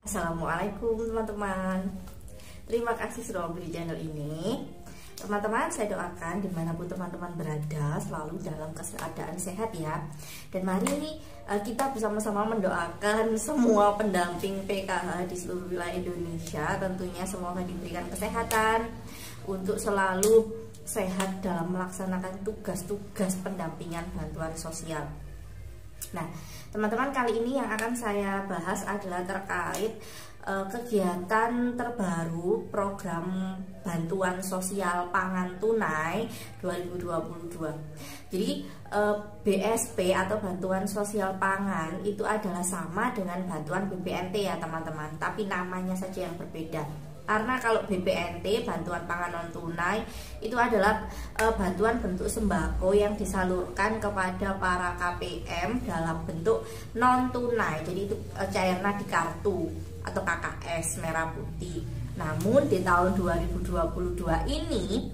Assalamualaikum teman-teman. Terima kasih sudah membeli channel ini. Teman-teman, saya doakan dimanapun teman-teman berada selalu dalam keadaan sehat ya. Dan mari kita bersama-sama mendoakan semua pendamping PKH di seluruh wilayah Indonesia. Tentunya semoga diberikan kesehatan untuk selalu sehat dalam melaksanakan tugas-tugas pendampingan bantuan sosial. Nah, teman-teman, kali ini yang akan saya bahas adalah terkait kegiatan terbaru program bantuan sosial pangan tunai 2022. Jadi BSP atau bantuan sosial pangan itu adalah sama dengan bantuan BPNT ya teman-teman, tapi namanya saja yang berbeda. Karena kalau BPNT, bantuan pangan non tunai, itu adalah bantuan bentuk sembako yang disalurkan kepada para KPM dalam bentuk non tunai. Jadi itu cairnya di kartu atau KKS merah putih. Namun di tahun 2022 ini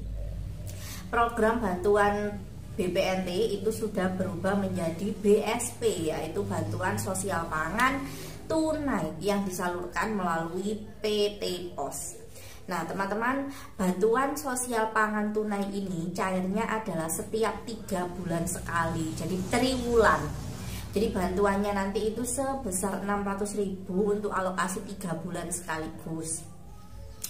program bantuan BPNT itu sudah berubah menjadi BSP, yaitu bantuan sosial pangan tunai yang disalurkan melalui PT POS. Nah teman-teman, bantuan sosial pangan tunai ini cairnya adalah setiap 3 bulan sekali, jadi triwulan. Jadi bantuannya nanti itu sebesar 600.000 untuk alokasi 3 bulan sekaligus.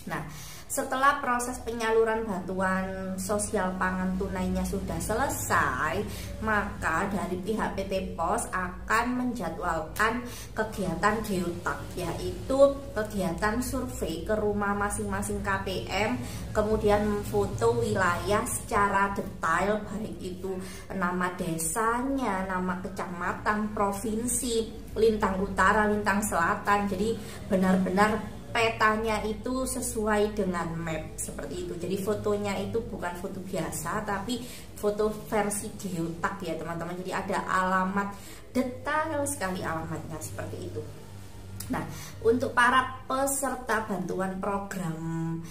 Nah, setelah proses penyaluran bantuan sosial pangan tunainya sudah selesai, maka dari pihak PT POS akan menjadwalkan kegiatan geotak, yaitu kegiatan survei ke rumah masing-masing KPM, kemudian memfoto wilayah secara detail, baik itu nama desanya, nama kecamatan, provinsi, lintang utara, lintang selatan. Jadi benar-benar petanya itu sesuai dengan map seperti itu. Jadi fotonya itu bukan foto biasa, tapi foto versi geotak ya teman-teman. Jadi ada alamat, detail sekali alamatnya seperti itu. Nah, untuk para peserta bantuan program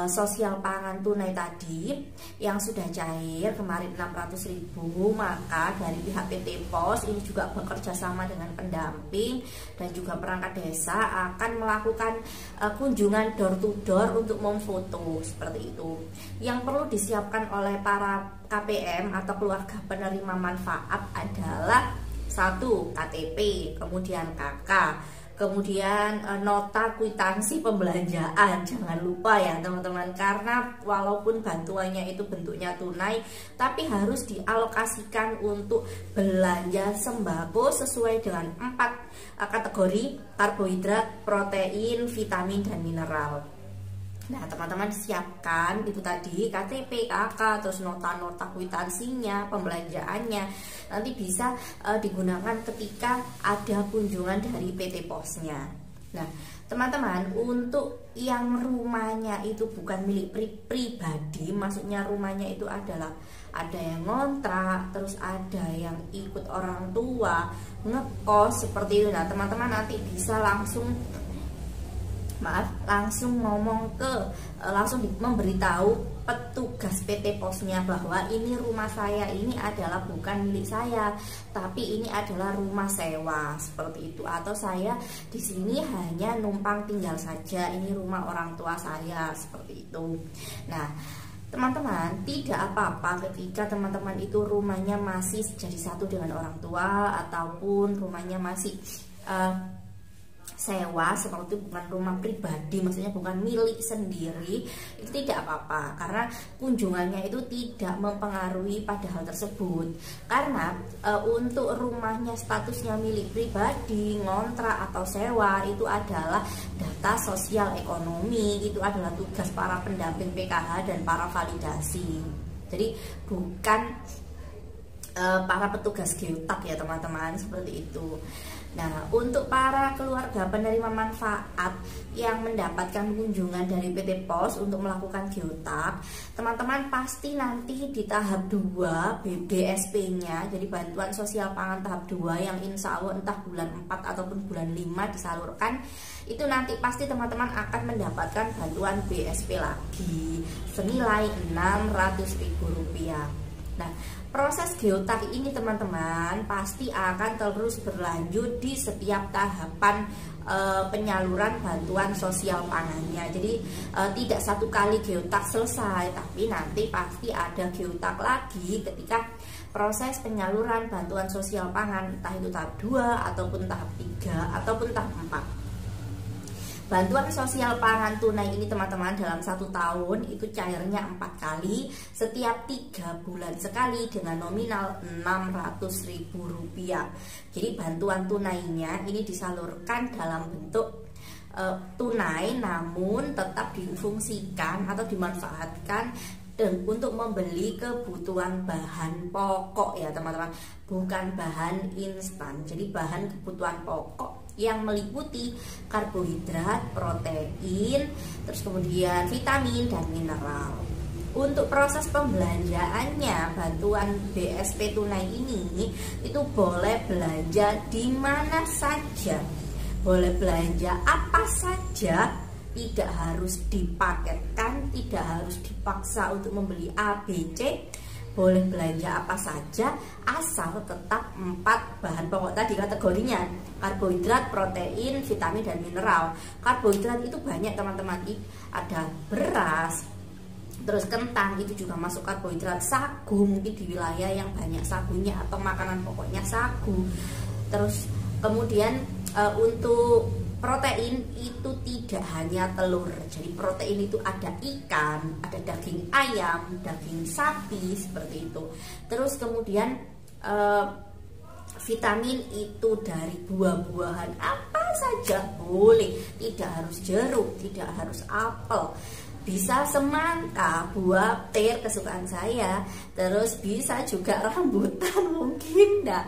sosial pangan tunai tadi yang sudah cair kemarin 600.000, maka dari pihak PT POS ini juga bekerja sama dengan pendamping dan juga perangkat desa akan melakukan kunjungan door to door untuk memfoto seperti itu. Yang perlu disiapkan oleh para KPM atau keluarga penerima manfaat adalah 1. KTP, kemudian KK, kemudian nota kwitansi pembelanjaan. Jangan lupa ya teman-teman, karena walaupun bantuannya itu bentuknya tunai, tapi harus dialokasikan untuk belanja sembako sesuai dengan 4 kategori: karbohidrat, protein, vitamin, dan mineral. Nah teman-teman, siapkan itu tadi KTP, KK, terus nota-nota kwitansinya, pembelanjaannya. Nanti bisa digunakan ketika ada kunjungan dari PT POS-nya. Nah teman-teman, untuk yang rumahnya itu bukan milik pribadi, maksudnya rumahnya itu adalah ada yang ngontrak, terus ada yang ikut orang tua, ngekos seperti itu. Nah teman-teman nanti bisa langsung memberitahu petugas PT POS-nya bahwa ini rumah saya ini adalah bukan milik saya, tapi ini adalah rumah sewa seperti itu, atau saya di sini hanya numpang tinggal saja, ini rumah orang tua saya seperti itu. Nah teman-teman, tidak apa-apa ketika teman-teman itu rumahnya masih jadi satu dengan orang tua, ataupun rumahnya masih sewa seperti itu, bukan rumah pribadi, maksudnya bukan milik sendiri, itu tidak apa-apa, karena kunjungannya itu tidak mempengaruhi pada hal tersebut. Karena untuk rumahnya statusnya milik pribadi, ngontrak atau sewa, itu adalah data sosial ekonomi, itu adalah tugas para pendamping PKH dan para validasi. Jadi bukan para petugas geotak ya teman-teman, seperti itu. Nah, untuk para keluarga penerima manfaat yang mendapatkan kunjungan dari PT POS untuk melakukan geotak, teman-teman pasti nanti di tahap 2 BSP-nya, jadi bantuan sosial pangan tahap 2 yang insya Allah entah bulan 4 ataupun bulan 5 disalurkan, itu nanti pasti teman-teman akan mendapatkan bantuan BSP lagi senilai Rp600.000. Nah, proses geotak ini teman-teman pasti akan terus berlanjut di setiap tahapan penyaluran bantuan sosial pangannya. Jadi tidak satu kali geotak selesai, tapi nanti pasti ada geotak lagi ketika proses penyaluran bantuan sosial pangan, entah itu tahap 2 ataupun tahap 3 ataupun tahap 4. Bantuan sosial pangan tunai ini teman-teman dalam 1 tahun itu cairnya 4 kali, setiap 3 bulan sekali dengan nominal Rp600.000. Jadi bantuan tunainya ini disalurkan dalam bentuk tunai, namun tetap difungsikan atau dimanfaatkan dan untuk membeli kebutuhan bahan pokok ya teman-teman, bukan bahan instan. Jadi bahan kebutuhan pokok yang meliputi karbohidrat, protein, terus kemudian vitamin dan mineral. Untuk proses pembelanjaannya, bantuan BSP tunai ini itu boleh belanja di mana saja, boleh belanja apa saja, tidak harus dipaketkan, tidak harus dipaksa untuk membeli A, B, C. Boleh belanja apa saja asal tetap 4 bahan pokok tadi kategorinya: karbohidrat, protein, vitamin dan mineral. Karbohidrat itu banyak teman-teman, ada beras, terus kentang itu juga masuk karbohidrat, sagu mungkin di wilayah yang banyak sagunya atau makanan pokoknya sagu. Terus kemudian untuk protein itu tidak hanya telur, jadi protein itu ada ikan, ada daging ayam, daging sapi seperti itu. Terus kemudian vitamin itu dari buah-buahan apa saja boleh, tidak harus jeruk, tidak harus apel, bisa semangka, buah pear kesukaan saya, terus bisa juga rambutan mungkin. Nah,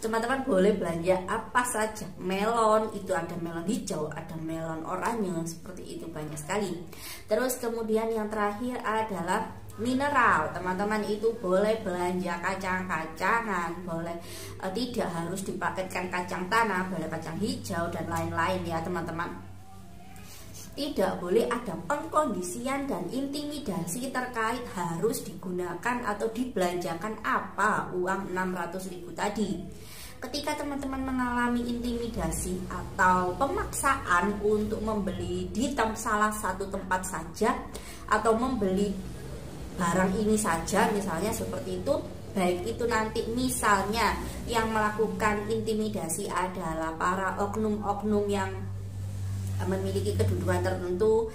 teman-teman boleh belanja apa saja. Melon itu ada melon hijau, ada melon oranye, seperti itu banyak sekali. Terus kemudian yang terakhir adalah mineral. Teman-teman itu boleh belanja kacang-kacangan, boleh tidak harus dipaketkan kacang tanah, boleh kacang hijau dan lain-lain ya teman-teman. Tidak boleh ada pengkondisian dan intimidasi terkait harus digunakan atau dibelanjakan apa uang 600.000 tadi. Ketika teman-teman mengalami intimidasi atau pemaksaan untuk membeli di salah satu tempat saja atau membeli barang ini saja, misalnya seperti itu, baik itu nanti misalnya yang melakukan intimidasi adalah para oknum-oknum yang memiliki kedudukan tertentu,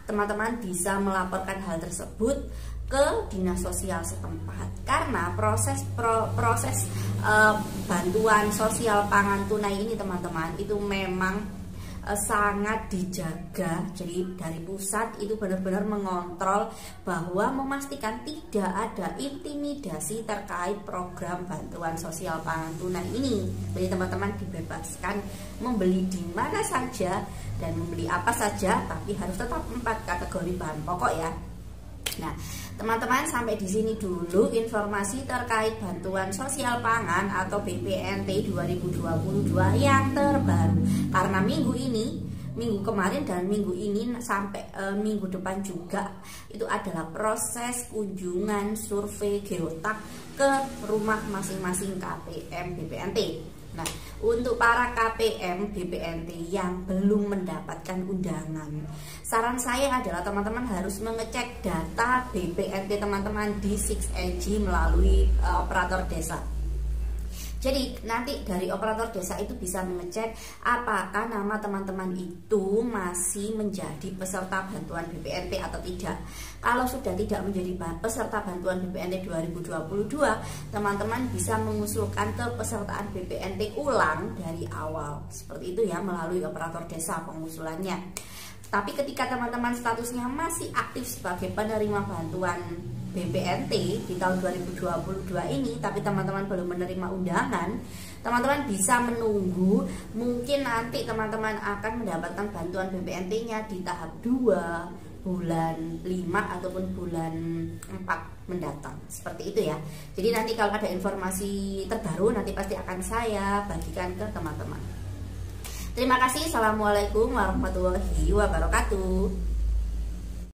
teman-teman bisa melaporkan hal tersebut ke dinas sosial setempat, karena proses bantuan sosial pangan tunai ini teman-teman itu memang sangat dijaga. Jadi dari pusat itu benar-benar mengontrol bahwa memastikan tidak ada intimidasi terkait program bantuan sosial pangan tunai ini. Jadi teman-teman dibebaskan membeli di mana saja dan membeli apa saja, tapi harus tetap 4 kategori bahan pokok ya. Nah, teman-teman sampai di sini dulu informasi terkait bantuan sosial pangan atau BPNT 2022 yang terbaru. Karena minggu kemarin dan minggu ini sampai minggu depan juga itu adalah proses kunjungan survei geotak ke rumah masing-masing KPM BPNT. Nah, untuk para KPM BPNT yang belum mendapatkan undangan, saran saya adalah teman-teman harus mengecek data BPNT teman-teman di 6EG melalui operator desa. Jadi nanti dari operator desa itu bisa mengecek apakah nama teman-teman itu masih menjadi peserta bantuan BPNT atau tidak. Kalau sudah tidak menjadi peserta bantuan BPNT 2022, teman-teman bisa mengusulkan kepesertaan BPNT ulang dari awal. Seperti itu ya, melalui operator desa pengusulannya. Tapi ketika teman-teman statusnya masih aktif sebagai penerima bantuan BPNT di tahun 2022 ini, tapi teman-teman belum menerima undangan, teman-teman bisa menunggu. Mungkin nanti teman-teman akan mendapatkan bantuan BPNT-nya di tahap 2 bulan 5 ataupun bulan 4 mendatang. Seperti itu ya. Jadi nanti kalau ada informasi terbaru nanti pasti akan saya bagikan ke teman-teman. Terima kasih. Assalamualaikum warahmatullahi wabarakatuh.